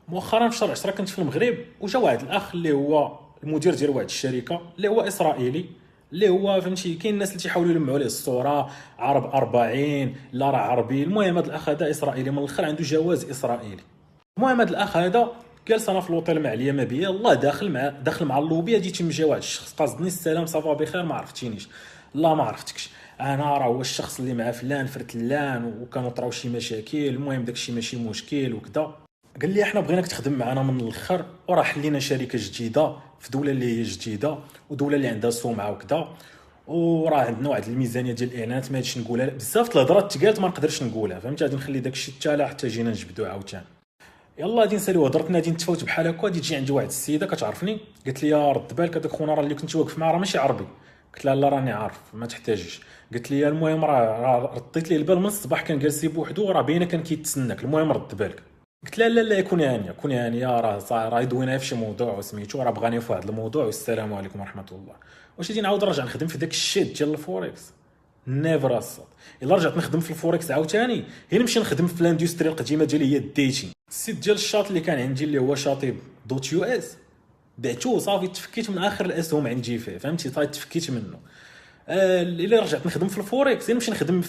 مؤخرا في شهر 10 كنت في المغرب، وجا واحد الاخ اللي هو المدير ديال واحد الشركه اللي هو اسرائيلي، اللي هو فهمتي كاين الناس اللي تيحاولوا يلمعوا عليه الصوره عرب 40 لا راه عربي. المهم هذا الاخ هذا اسرائيلي من الاخر، عنده جواز اسرائيلي. المهم هذا الاخ هذا جالس انا في لوطيل مع عليا ما بيا الله، داخل مع اللوبي، جيت مجا واحد الشخص قاصدني السلام صافا بخير ما عرفتينيش. لا ما عرفتكش، انا راه هو الشخص اللي مع فلان فرتلان وكانوا طراو شي مشاكل. المهم داكشي ماشي مشكل وكذا. قال لي احنا بغيناك تخدم معنا من الاخر، وراه حلينا شركه جديده في دوله اللي هي جديده ودوله اللي عندها سمعه وكذا، وراه عندنا واحد الميزانيه ديال الاعلانات ما هادشي نقولها بزاف الهضرات تقالت ما نقدرش نقولها، فهمت؟ غادي نخلي داكشي حتى جينا نجبدو عاوتاني. يلا غادي نساليو هضرتنا، غادي نتفاوت بحال هكا. غادي تجي عندي واحد السيده كتعرفني، قالت لي يا رد بالك هذاك خونا راه اللي كنت واقف معاه راه ماشي عربي. قلت لها لا راني عارف ما تحتاجيش. قالت لي المهم راه رديت ليه البال من الصباح، كان جالس بوحدو راه باينه كان كيتسناك، المهم رد بالك. قلت لها لا لا كوني هانيه كوني هانيه، راه دوينا في شي موضوع وسميتو، راه بغاني في واحد الموضوع والسلام عليكم ورحمه الله. واش غادي نعاود نرجع نخدم في داك الشيت ديال الفوركس؟ نيفر اصلا. الا رجعت نخدم في الفوركس عاوتاني هي نمشي نخدم في الاندستري القديمه ديالي هي الديتين. السيت ديال الشاط اللي كان عندي اللي هو شاطي دوت يو اس بعتوه صافي، تفكيت من اخر الاسهم عندي فيه، فهمتي؟ صافي تفكيت منه. اللي رجعت نخدم في الفوركس نمشي نخدم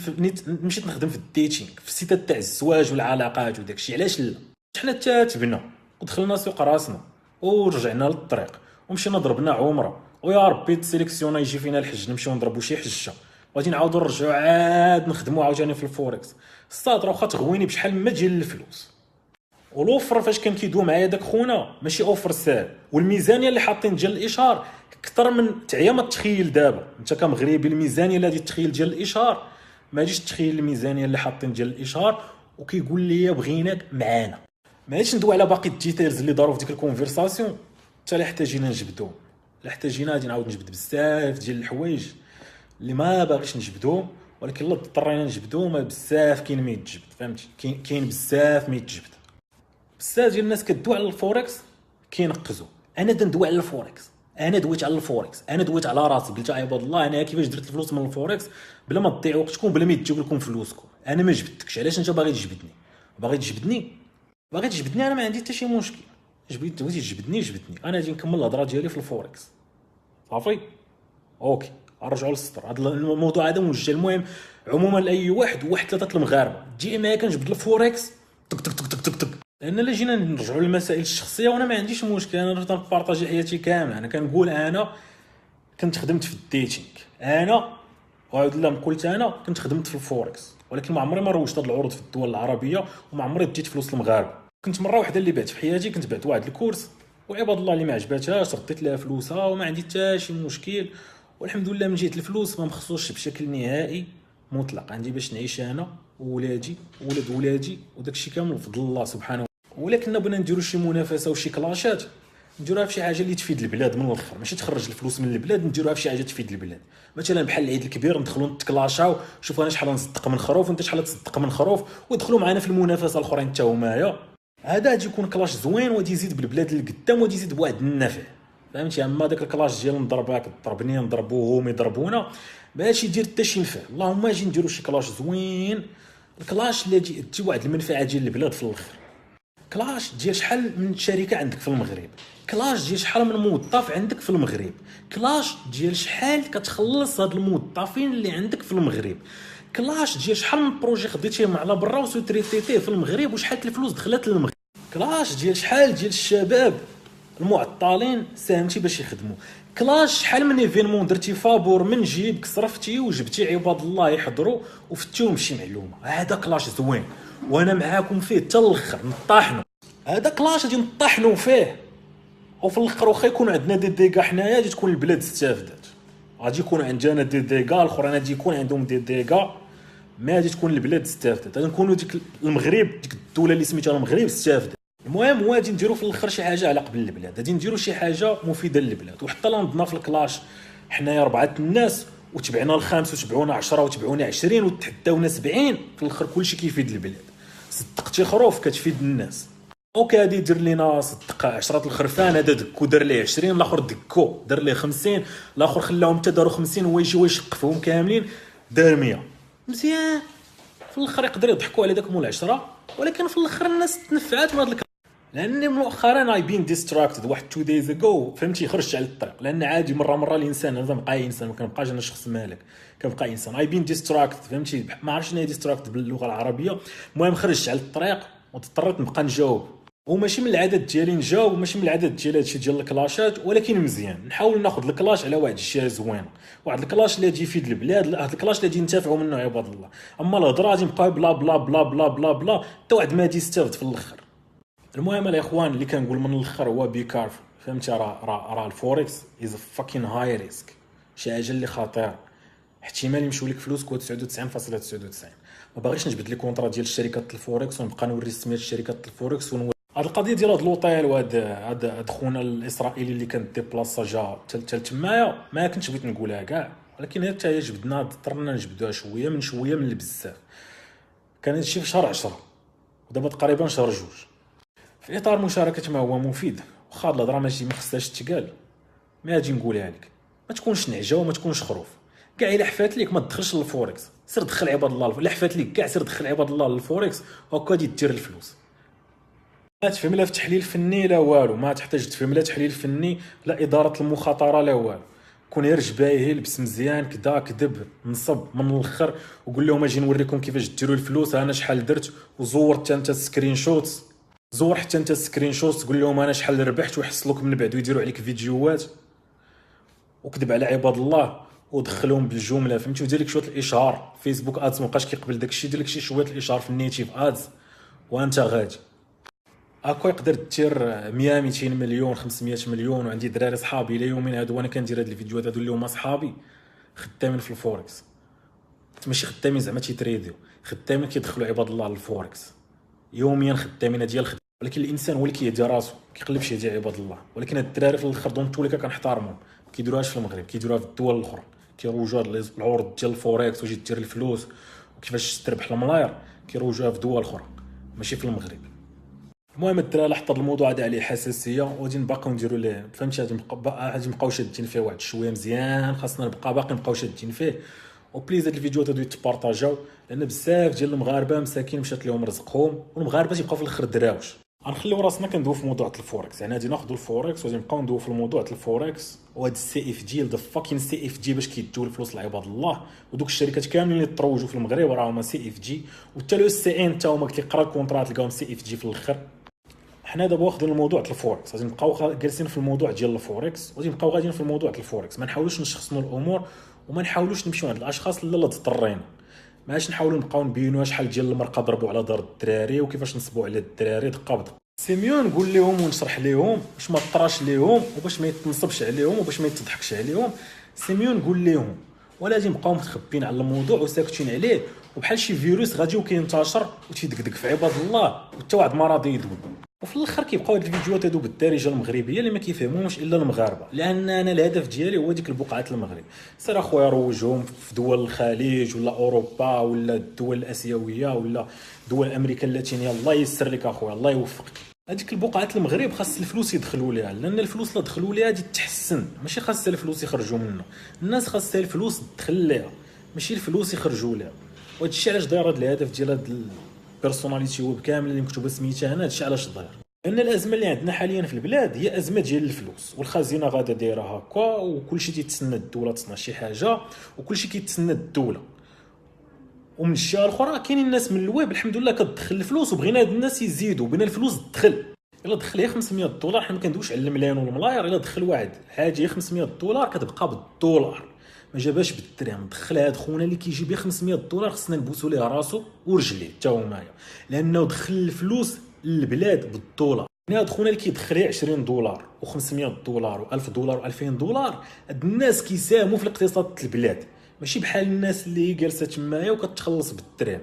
مشيت نخدم في الديتينغ في السيتات تاع الزواج والعلاقات وداكشي. علاش لا؟ حنا تاتبنا ودخلنا سوق راسنا ورجعنا للطريق ومشينا ضربنا عمره، ويا ربي تسيليكسيونا يجي فينا الحج نمشيو نضربوا شي حجه، وغادي نعاودوا نرجعوا عاد نخدموا عاوتاني في الفوركس. الصاد واخا تغويني بشحال ما ديال الفلوس. والاوفر فاش كان كيدوي معايا داك خونا ماشي اوفر ساهل، والميزانيه اللي حاطين ديال الاشهار اكثر من تعيا ما تخيل. دابا انت كمغربي الميزانيه اللي غادي تخيل ديال الاشهار ما غاديش تخيل الميزانيه اللي حاطين ديال الاشهار. وكيقول لي بغيناك معانا. ما غاديش ندوي على باقي الديتيلز اللي داروا في ديك الكونفرساسيون حتى لا احتاجينا نجبدوهم. لا احتاجينا غادي نعاود نجبد بزاف ديال الحوايج اللي ما باغيش نجبدهم، ولكن لا اضطرينا نجبدوهم. بزاف كاين ما يتجبد، فهمتي؟ كاين بزاف ما يتجبد. بزاف ديال الناس كدوي على الفوركس كينقزوا. انا ندوي على الفوركس، انا دويت على الفوركس، انا دويت على راسي. قلت عباد الله انا كيفاش درت الفلوس من الفوركس بلا ما تضيعوا وقتكم بلا ما يتجيب لكم فلوسكم. انا ما جبدتكش، علاش انت باغي تجبدني؟ باغي تجبدني انا ما عندي حتى شي مشكل. بغيتي تجبدني انا غادي نكمل الهضره ديالي في الفوركس صافي. اوكي نرجعوا للسطر. هذا الموضوع هذا موجه المهم عموما لاي واحد ثلاثه المغاربه تجي معايا كنجبد الفوركس تك تك تك تك تك. لان الا جينا نرجعوا للمسائل الشخصيه وانا ما عنديش مشكل، انا راه نبارطاجي حياتي كامله. انا كنقول انا كنت خدمت في الديتينغ، انا وعاود لا قلت انا كنت خدمت في الفوركس، ولكن ما عمري ما روجت هاد العروض في الدول العربيه وما عمري ديت فلوس المغاربه. كنت مره واحده اللي بعت في حياتي، كنت بعت واحد الكورس وعباد الله اللي ما عجباتهاش رديت لها فلوسها وما عندي حتى شي مشكل. والحمد لله من جهه الفلوس ما مخصوش بشكل نهائي مطلق. عندي باش نعيش انا وولادي وولاد ولادي وداكشي كامل بفضل الله سبحانه. ولكن بغينا نديروا شي منافسه وشي كلاشات نديروها في شي حاجه اللي تفيد البلاد من الاخر، ماشي تخرج الفلوس من البلاد. نديروها في شي حاجه تفيد البلاد، مثلا بحال العيد الكبير ندخلوا نتكلاشاو، شوف انا شحال نصدق من خروف وانت شحال تصدق من خروف، ويدخلوا معنا في المنافسه الاخرين حتى همايا. هذا غادي يكون كلاش زوين وغادي يزيد بالبلاد للقدام وغادي يزيد بواحد النفع، فهمتي؟ اما داك الكلاش ديال نضربك تضربني نضربوهم يضربونا ماشي يدير حتى شي نفع. اللهم اجي نديروا شي كلاش زوين، الكلاش اللي يجي واحد المنفعه ديال البلاد في الاخر. كلاش ديال شحال من شركه عندك في المغرب، كلاش ديال شحال من موظف عندك في المغرب، كلاش ديال شحال كتخلص هاد الموظفين اللي عندك في المغرب، كلاش ديال شحال من بروجي خديتيهم على برا وسوتريتيتيه في المغرب وشحال الفلوس دخلت للمغرب، كلاش ديال شحال ديال الشباب المعطلين ساهمتي باش يخدموا، كلاش شحال من ايفينمون درتي فابور من جيبك صرفتي وجبتي عباد الله يحضروا وفتيهم شي معلومه. هذا كلاش زوين وانا معاكم فيه حتى الاخر نطاحنوا. هذا كلاش غادي نطاحنوا فيه وفي الاخر واخا يكون عندنا دي ديغا حنايا غادي تكون البلاد استافدت، غادي يكون عندنا دي ديغا الاخرين غادي يكون عندهم دي ديغا، ما غادي تكون البلاد استافدت، غادي نكونوا ديك المغرب ديك الدوله اللي سميتها المغرب استافدت. المهم هو غادي نديروا في الاخر شي حاجه على قبل البلاد، غادي نديروا شي حاجه مفيده للبلاد. وحتى لا نضنا في الكلاش حنايا 4 الناس وتبعنا الخامس وتبعونا 10 وتبعونا 20 وتحداونا 70، في الاخر كلشي كيفيد البلاد. صدقتي خروف كتفيد الناس. اوكي غادي يدير لينا صدق 10 الخرفان، هذا دكو دار ليه 20، الاخر دكو دار ليه 50، الاخر خلاهم حتى داروا 50 هو يجي ويشق فيهم كاملين دار 100. مزيان في الاخر يقدر يضحكوا على داك مول 10، ولكن في الاخر الناس تنفعات من هذا لاني مؤخرا اي بين ديستراكتد واحد 2 دايز اجو، فهمتي، خرجت على الطريق. لان عادي مره الانسان هذا بقى انسان، ما كنبقاش انا شخص مالك، كنبقى انسان. اي بين ديستراكتد، فهمتي، ما عرفتش شنو هي ديستراكتد باللغه العربيه. المهم خرجت على الطريق واضطريت نبقى نجاوب، وماشي من العادات ديالي نجاوب، وماشي من العادات ديالي هادشي ديال الكلاشات، ولكن مزيان نحاول ناخذ الكلاش على واحد الشيء زوين، واحد الكلاش اللي يجي يفيد البلاد، هاد الكلاش اللي يجي نتافعوا منه عباد الله. اما الهضره غادي نبقى بلا بلا بلا بلا بلا بلا حتى واحد ما يجي يستافد في الاخر. المهم الاخوان اللي كنقول من الاخر هو بي كارف، فهمتي، راه الفوركس از فاكين هاي ريسك، شي حاجه اللي خطيره. احتمال يمشيو لك فلوسك هو 99.99. ما باغيش نجبد لي كونطرا ديال شركات الفوركس ونبقى نوري سميات شركات الفوركس هاد القضيه ديال هاد لوطيل وهاد خونا الاسرائيلي اللي كان ديبلاصا جا حتى تمايا، ما كنتش بغيت نقولها كاع، ولكن حتى هي جبدنا، اضطرنا نجبدوها شويه من البزاف. كان هادشي في شهر 10 ودابا تقريبا شهر 2. في اطار مشاركه ما هو مفيد، واخا الهضره ماشي ما خصهاش تقال، ما اجي نقولها لك، ما تكونش نعجه وما تكونش خروف. كاع الا حفات ليك ما تدخلش للفوركس، سير دخل عباد الله. الا حفات ليك كاع سير دخل عباد الله للفوركس، وهكا غادي دير الفلوس. ما تفهم لا في تحليل فني لا والو، ما تحتاج تفهم لا تحليل فني لا اداره المخاطره لا والو. كون غير جبايه، لبس مزيان كدا، كذب نصب من الاخر وقول لهم اجي نوريكم كيفاش ديروا الفلوس، انا شحال درت، وزور حتى انت سكرين شوتس، زور حتى انت سكرين شوتس تقول لهم انا شحال ربحت، ويحصلوك من بعد ويديروا عليك فيديوهات، وكذب على عباد الله ودخلهم بالجمله، فهمتي، ودير لك شويه الاشهار. فيسبوك ادز ما بقاش كيقبل داكشي، دير لك شي شويه الاشهار في النيتيف ادز وانت غادي. هاكا يقدر دير 100 200 مليون 500 مليون. وعندي دراري صحابي الى يومين هادو وانا كندير هاد الفيديوهات هادو اللي هما صحابي خدامين في الفوركس، ماشي خدامين زعما تيتريديو، خدامين كيدخلوا عباد الله للفوركس يوميا، خدامين ديال الخدمه. ولكن الانسان هو اللي كيهدي راسو، كيقلب شي يهدي عباد الله. ولكن هاد الدراري في الاخر دون توليكا كنحتارمهم، ما كيديروهاش في المغرب، كيديروها في الدول الاخرى، كيروجوا العروض ديال الفوركس وجي دير الفلوس وكيفاش تربح الملاير، كيروجوها في دول اخرى ماشي في المغرب. المهم الدراري حط الموضوع هذا عليه حساسيه، وغادي نبقاو نديروا ليه، فهمتي، غادي نبقاو شادين فيه واحد شويه مزيان، خاصنا نبقى باقي نبقاو شادين فيه. وبليز هاد الفيديوهات هادو يتبارطاجاو، لان بزاف ديال المغاربه مساكين مشات لهم رزقهم، والمغاربه تيبقاو في الاخر دراوش. غنخليو راسنا كندويو في موضوع الفوركس، يعني غادي ناخذوا الفوركس وغادي نبقاو ندويو في الموضوع الفوركس وهاد السي اف جي، ذا فاكين سي اف جي، باش كيديو الفلوس لعباد الله. ودوك الشركات كاملين اللي تروجوا في المغرب راهما سي اف جي، وحتى لو سي ان حتى هما قلت لك قرا الكونطرات تلقاهم سي اف جي في الاخر. حنا دابا واخدين الموضوع ديال الفوركس، غادي نبقاو جالسين في الموضوع ديال الفوركس، وغادي نبقاو غاديين في الموضوع ديال الفوركس. ما نحاولوش نشخصنوا الامور، وما نحاولوش نمشيو عند الاشخاص اللي اضطرينا. ماش نحاولوا نبقاو نبينوا شحال ديال المرقه ضربوا على دار الدراري وكيفاش نصبوا على الدراري دقه بدقه. سي ميو نقول لهم ونشرح لهم باش ما طراش لهم، وباش ما يتنصبش عليهم، وباش ما يتضحكش عليهم. سي ميو نقول لهم، ولا غادي نبقاو متخبين على الموضوع وساكتين عليه، وبحال شي فيروس غادي وكينتشر وتيدقدق في عباد الله، وحتى واحد ما راضي يذوب. وفي الاخر كيبقاو هاد الفيديوهات هادو بالدارجه المغربيه اللي ما كيفهموش الا المغاربه، لان انا الهدف ديالي هو ديك البقعات المغرب. سير اخويا روجهم في دول الخليج ولا اوروبا ولا الدول الاسيويه ولا دول امريكا اللاتينيه، الله يسر لك اخويا، الله يوفقك. هذيك البقعات المغرب خاص الفلوس يدخلوا ليها، لان الفلوس لا دخلوا ليها غادي تحسن، ماشي خاص الفلوس يخرجوا منها. الناس خاصها الفلوس تدخل ليها، ماشي الفلوس يخرجوا ليها. وهذا الشيء علاش داير هذا الهدف ديال هذا البيرسوناليتي ويب كامل اللي مكتوبه سميتها هنا. هذا الشيء علاش داير، لان الازمه اللي عندنا حاليا في البلاد هي ازمه ديال الفلوس، والخزينه غادا دايره هكا، وكلشي تيتسنى الدوله تصنع شي حاجه، وكلشي كيتسنى الدوله. ومن الجهه الاخرى كاينين الناس من الويب الحمد لله كتدخل الفلوس، وبغينا هاد الناس يزيدوا، بغينا الفلوس تدخل. الا دخل غير 500 دولار، حنا ما كندويش على المليون والملاير، الا دخل واحد حاجه غير 500 دولار كتبقى بالدولار، ما جابهاش بالدرهم. دخل هاد خونا اللي كيجيب غير 500 دولار خصنا نبوسوا ليه راسو ورجليه حتى هو معايا، لانه دخل الفلوس للبلاد بالدولار. هاد خونا اللي كيدخل 20 دولار و500 دولار و1000 دولار و2000 دولار، هاد الناس كيساهموا في الاقتصاد البلاد، ماشي بحال الناس اللي جالسه تمايا وكتخلص بالدرهم.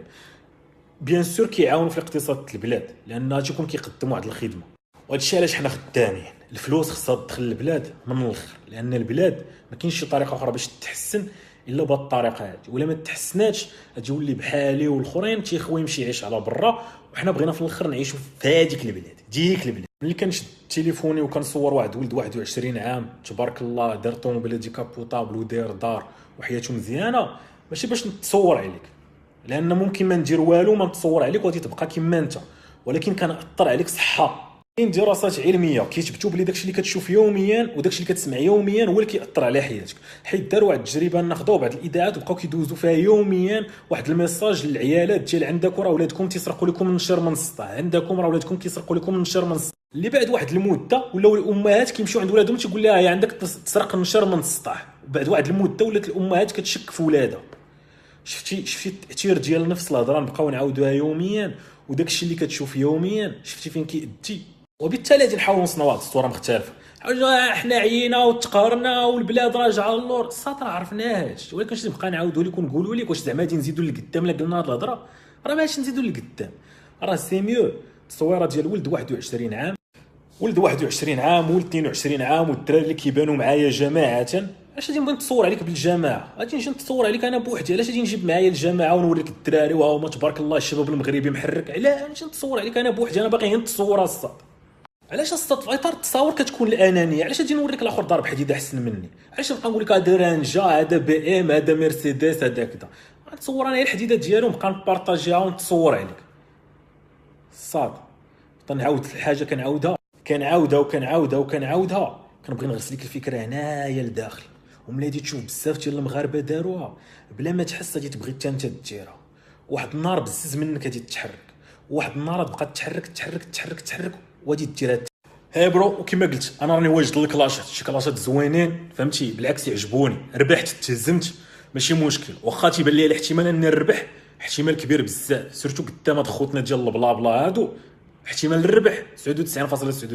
بيان سور كيعاونوا في الاقتصاد البلاد، لان تيكون كيقدموا واحد الخدمه. وهذا الشيء علاش حنا خدامين. الفلوس خصها تدخل للبلاد من الاخر، لان البلاد ما كاينش شي طريقه اخرى باش تتحسن الا بهذه الطريقه هذه. ولا ما تحسناتش غادي يولي بحالي والاخرين تيخوي يمشي يعيش على برا، وحنا بغينا في الاخر نعيشوا في هذيك البلاد، ديك البلاد. ملي كنشد تليفوني وكنصور واحد ولد 21 عام تبارك الله دار طوموبيل ديكابوطابل وداير دار وحياته مزيانه، ماشي باش نتصور عليك، لان ممكن ما ندير والو ما نتصور عليك وغادي تبقى كما انت، ولكن كنأثر عليك صحه. كاين دراسات علميه كيثبتوا بلي داكشي اللي كتشوف يوميا وداكشي اللي كتسمع يوميا هو اللي كيأثر على حياتك. حيت داروا واحد التجربه ناخذوا بعض الاذاعات وبقاو كيدوزوا فيها يوميا واحد الميساج للعيالات ديال عندكم راه ولادكم تيسرقوا لكم النشر من السطح، عندكم راه ولادكم كيسرقوا لكم النشر من السطح. اللي بعد واحد المده ولاو الامهات كيمشيو عند ولادهم تيقول لها يا عندك تسرق النشر من السطح، وبعد واحد المده ولات الامهات كتشك في ولادها. شفتي التاثير ديال نفس الهضره نبقاو نعاودوها يوميا، وداكشي اللي كتشوف يوميا شفتي فين كيأدي. وبالتالي غادي نحاولوا نصنعوا واحد الصوره مختلفه. حنا عيينا وتقهرنا والبلاد راجعه للور، السطر عرفناهاش، ولكن واش نبقى نعاودوا لك ونقولوا لك واش زعما غادي نزيدوا لقدام؟ لا قلنا هاد الهضره راه ماشي نزيدوا لقدام، راه سي ميو التصويره ديال ولد 21 عام، ولد 21 عام ولد 22 عام والدراري اللي كيبانوا معايا جماعه. علاش غادي نبغي نتصور عليك بالجماعه؟ غادي نجي نتصور عليك انا بوحدي؟ علاش غادي نجيب معايا الجماعه ونوريك الدراري وها هما تبارك الله الشباب المغربي محرك؟ علاش نجي نتصور عليك انا بوحدي؟ انا باغي غير نتصور الصاد. علاش الصاد في اطار التصاور كتكون الانانيه؟ علاش غادي نوريك الاخر ضارب حديده احسن مني؟ علاش نبقى نقول لك هذا رانجا هذا بي ام هذا مرسيدس هذا كذا؟ غنتصور انا الحديده ديالو ونبقى نبارطاجيها ونتصور عليك الصاد. تنعاود الحاجه كنعاودها كنبغي نغرس لك الفكره هنايا لداخل. وملي غادي تشوف بزاف ديال المغاربه داروها بلا ما تحس غادي تبغي حتى انت ديرها. واحد النهار بزز منك غادي تتحرك، واحد النهار تبقى تحرك وغادي ديرها. هاي برو، وكما قلت انا راني واجد الكلاشات، شي كلاشات زوينين فهمتي، بالعكس يعجبوني، ربحت تهزمت ماشي مشكل، واخا تيبان لي الاحتمال اني نربح احتمال كبير بزاف، سيرتو قدام هاد خوتنا ديال البلا بلا هادو احتمال الربح 99.9.